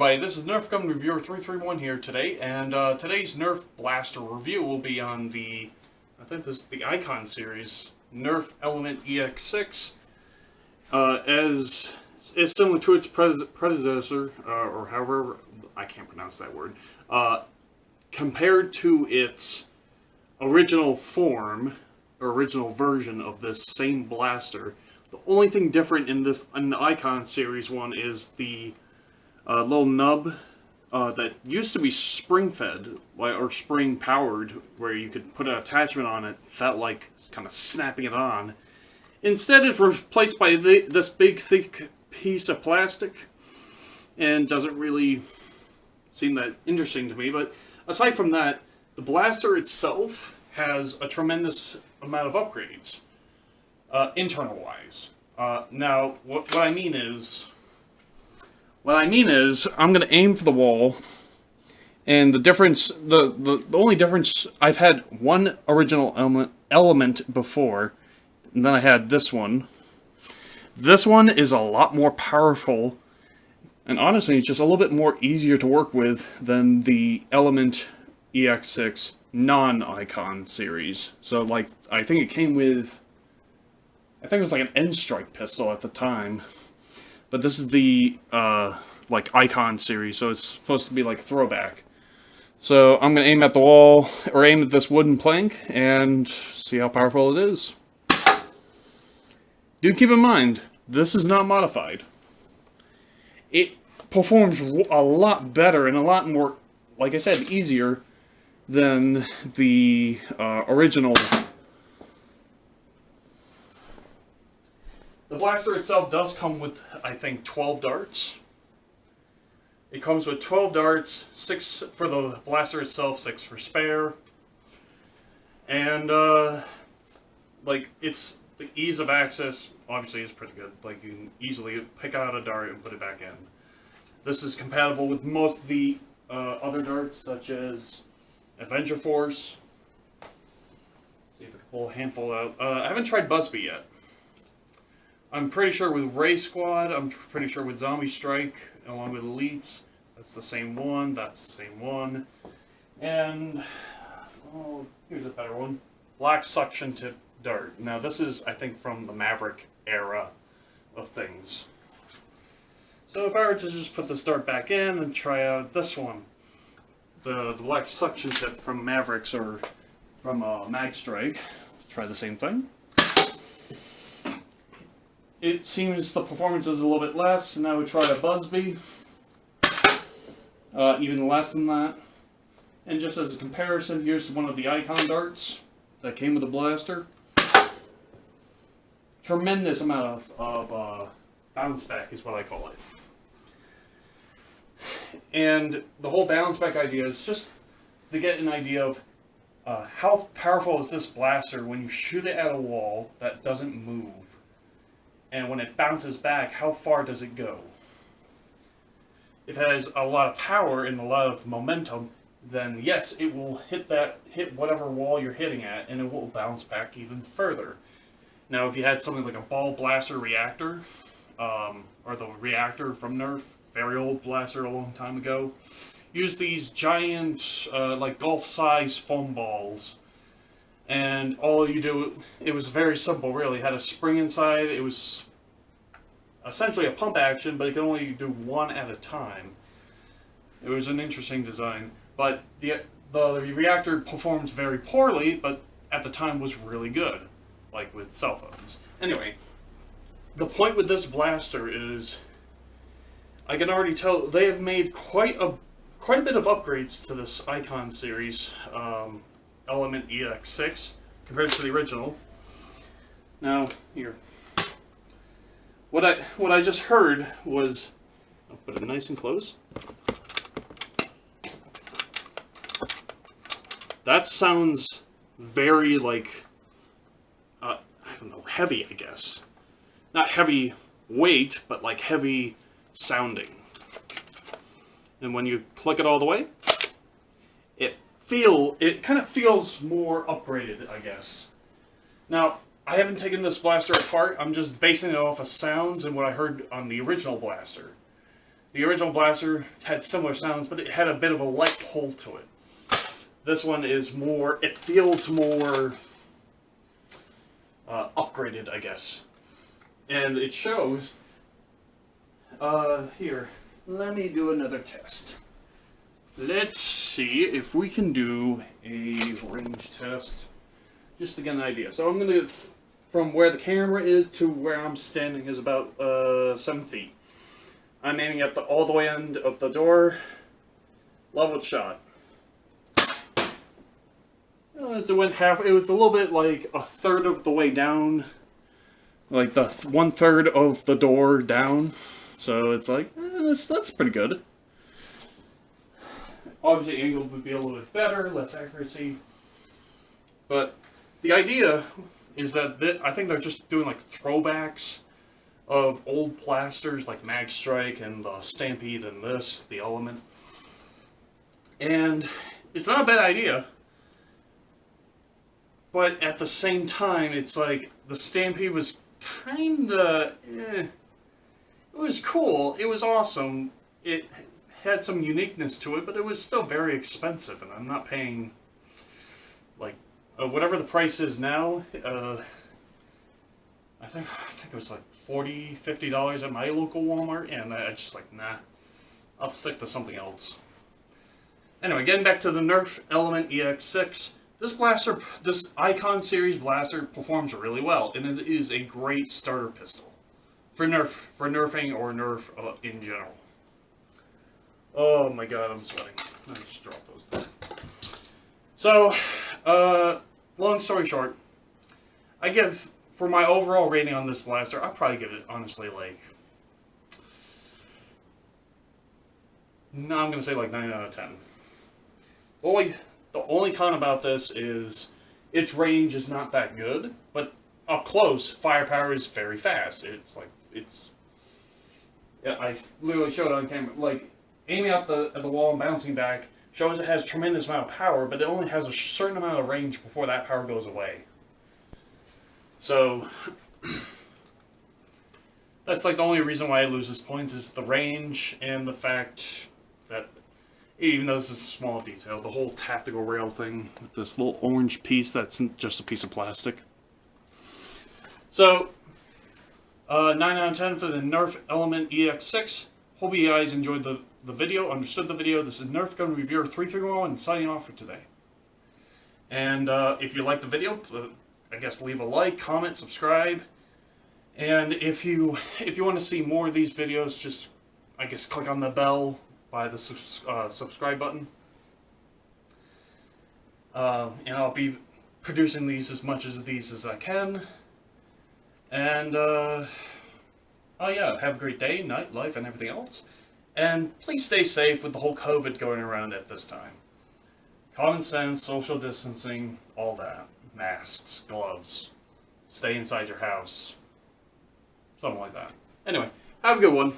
everybody, this is Nerf Gun Reviewer 331 here today, and today's Nerf Blaster review will be on the, I think this is the Icon series, Nerf Element EX-6. As is similar to its predecessor, or however, I can't pronounce that word, compared to its original form, or original version of this same blaster. The only thing different in the Icon series one is the little nub that used to be spring-fed, or spring-powered, where you could put an attachment on it, felt like kind of snapping it on. Instead, it's replaced by this big, thick piece of plastic, and doesn't really seem that interesting to me. But aside from that, the blaster itself has a tremendous amount of upgrades, internal-wise. Now, what I mean is, I'm going to aim for the wall, and the difference, the only difference, I've had one original element before, and then I had this one. This one is a lot more powerful, and honestly, it's just a little bit more easier to work with than the Element EX-6 non-Icon series. So, like, I think it came with, I think it was like an N-Strike pistol at the time. But this is the, like, Icon series, so it's supposed to be like a throwback. So I'm going to aim at the wall, or aim at this wooden plank, and see how powerful it is. Do keep in mind, this is not modified. It performs a lot better and a lot more, like I said, easier than the original. The blaster itself does come with, I think, 12 darts. It comes with 12 darts, 6 for the blaster itself, 6 for spare. And, like, it's the ease of access, obviously, is pretty good. Like, you can easily pick out a dart and put it back in. This is compatible with most of the other darts, such as Adventure Force. Let's see if I can pull a handful out. I haven't tried Busby yet. I'm pretty sure with Ray Squad, I'm pretty sure with Zombie Strike, along with Elites, that's the same one, that's the same one. And, oh, here's a better one. Black Suction Tip Dart. Now this is, I think, from the Maverick era of things. So if I were to just put this dart back in and try out this one, the Black Suction Tip from Mavericks, or from Mag Strike, try the same thing. It seems the performance is a little bit less, and now we try a Busby. Even less than that. And just as a comparison, here's one of the Icon darts that came with the blaster. Tremendous amount of bounce back is what I call it. And the whole bounce back idea is just to get an idea of how powerful is this blaster when you shoot it at a wall that doesn't move. And when it bounces back, how far does it go? If it has a lot of power and a lot of momentum, then yes, it will hit whatever wall you're hitting at, and it will bounce back even further. Now, if you had something like a ball blaster reactor, or the reactor from Nerf, very old blaster a long time ago, use these giant, like golf-sized foam balls. And all you do, it was very simple, really. It had a spring inside. It was essentially a pump action, but it could only do one at a time. It was an interesting design. But the reactor performs very poorly, but at the time was really good, like with cell phones. Anyway, the point with this blaster is, I can already tell they have made quite a bit of upgrades to this Icon series. Element EX-6 compared to the original. Now, here. What I just heard was, I'll put it nice and close. That sounds very, like, I don't know, heavy, I guess. Not heavy weight, but like heavy sounding. And when you click it all the way, it kind of feels more upgraded, I guess. Now, I haven't taken this blaster apart. I'm just basing it off of sounds and what I heard on the original blaster. The original blaster had similar sounds, but it had a bit of a light pull to it. This one is more, it feels more upgraded, I guess. And it shows, here, let me do another test. Let's see if we can do a range test, just to get an idea. So I'm going to, from where the camera is to where I'm standing is about 7 feet. I'm aiming at all the way end of the door, leveled shot. It went half, it was a little bit like a third of the way down, like the 1/3 of the door down. So it's like, that's pretty good. Obviously, angle would be a little bit better, less accuracy. But the idea is that I think they're just doing like throwbacks of old blasters like Mag Strike and Stampede and this, the Element. And it's not a bad idea. But at the same time, it's like the Stampede was kinda, It was cool. It was awesome. It had some uniqueness to it, but it was still very expensive, and I'm not paying, like, whatever the price is now. I think it was like $40, $50 at my local Walmart, and I just like, nah, I'll stick to something else. Anyway, getting back to the Nerf Element EX-6. This blaster, this Icon series blaster performs really well, and it is a great starter pistol for nerfing or Nerf in general. Oh my god, I'm sweating. Let me just drop those there. So, long story short, I give, for my overall rating on this blaster, I'd probably give it, honestly, like, no, I'm going to say like 9 out of 10. The only con about this is its range is not that good, but up close, firepower is very fast. It's like, yeah, I literally showed it on camera, like, aiming at the wall and bouncing back shows it has a tremendous amount of power, but it only has a certain amount of range before that power goes away. So, that's like the only reason why it loses points is the range and the fact that, even though this is a small detail, the whole tactical rail thing with this little orange piece that's just a piece of plastic. So, 9 out of 10 for the Nerf Element EX-6. Hope you guys enjoyed the video, understood the video. This is Nerf Gun Reviewer 331 signing off for today. And if you liked the video, I guess leave a like, comment, subscribe. And if you want to see more of these videos, just, I guess, click on the bell by the subscribe button. And I'll be producing these as much of these as I can. And, oh yeah, have a great day, night, life, and everything else. And please stay safe with the whole COVID going around at this time. Common sense, social distancing, all that. Masks, gloves, stay inside your house. Something like that. Anyway, have a good one.